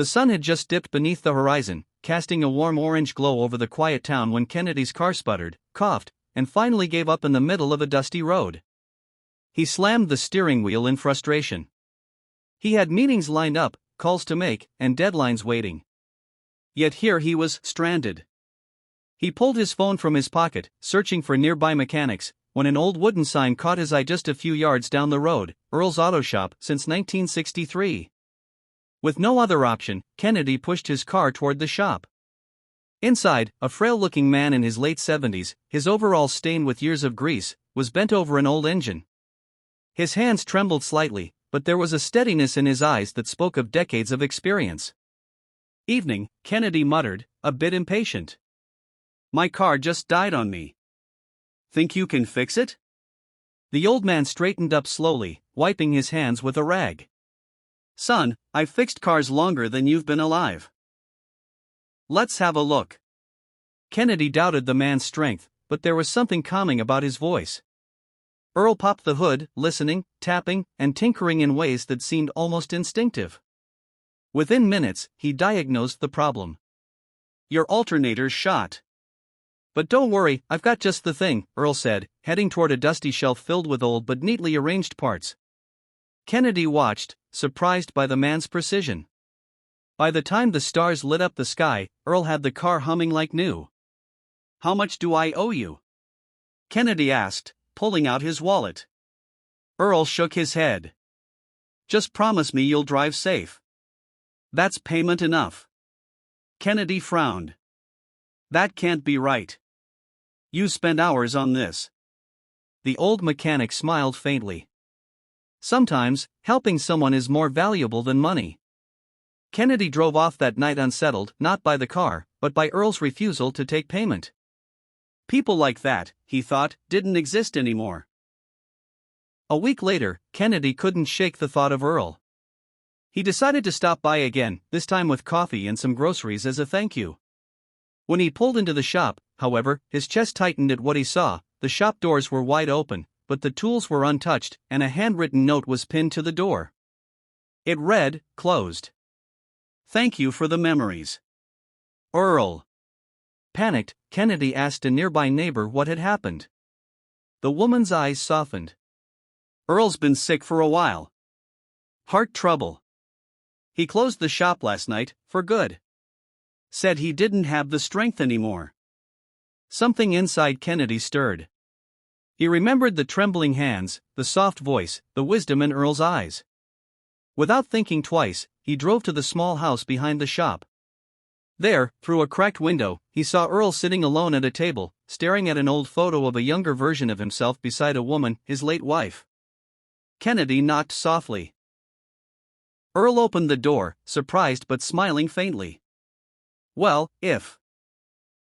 The sun had just dipped beneath the horizon, casting a warm orange glow over the quiet town when Kennedy's car sputtered, coughed, and finally gave up in the middle of a dusty road. He slammed the steering wheel in frustration. He had meetings lined up, calls to make, and deadlines waiting. Yet here he was, stranded. He pulled his phone from his pocket, searching for nearby mechanics, when an old wooden sign caught his eye just a few yards down the road: Earl's Auto Shop since 1963. With no other option, Kennedy pushed his car toward the shop. Inside, a frail-looking man in his late 70s, his overalls stained with years of grease, was bent over an old engine. His hands trembled slightly, but there was a steadiness in his eyes that spoke of decades of experience. "Evening," Kennedy muttered, a bit impatient. "My car just died on me. Think you can fix it?" The old man straightened up slowly, wiping his hands with a rag. "Son, I've fixed cars longer than you've been alive. Let's have a look." Kennedy doubted the man's strength, but there was something calming about his voice. Earl popped the hood, listening, tapping, and tinkering in ways that seemed almost instinctive. Within minutes, he diagnosed the problem. "Your alternator's shot." "But don't worry, I've got just the thing," Earl said, heading toward a dusty shelf filled with old but neatly arranged parts. Kennedy watched, surprised by the man's precision. By the time the stars lit up the sky, Earl had the car humming like new. "How much do I owe you?" Kennedy asked, pulling out his wallet. Earl shook his head. "Just promise me you'll drive safe. That's payment enough." Kennedy frowned. "That can't be right. You spent hours on this." The old mechanic smiled faintly. "Sometimes, helping someone is more valuable than money." Kennedy drove off that night unsettled, not by the car, but by Earl's refusal to take payment. People like that, he thought, didn't exist anymore. A week later, Kennedy couldn't shake the thought of Earl. He decided to stop by again, this time with coffee and some groceries as a thank you. When he pulled into the shop, however, his chest tightened at what he saw. The shop doors were wide open, but the tools were untouched, and a handwritten note was pinned to the door. It read, "Closed. Thank you for the memories. Earl." Panicked, Kennedy asked a nearby neighbor what had happened. The woman's eyes softened. "Earl's been sick for a while. Heart trouble. He closed the shop last night, for good. Said he didn't have the strength anymore." Something inside Kennedy stirred. He remembered the trembling hands, the soft voice, the wisdom in Earl's eyes. Without thinking twice, he drove to the small house behind the shop. There, through a cracked window, he saw Earl sitting alone at a table, staring at an old photo of a younger version of himself beside a woman, his late wife. Kennedy knocked softly. Earl opened the door, surprised but smiling faintly. "Well, if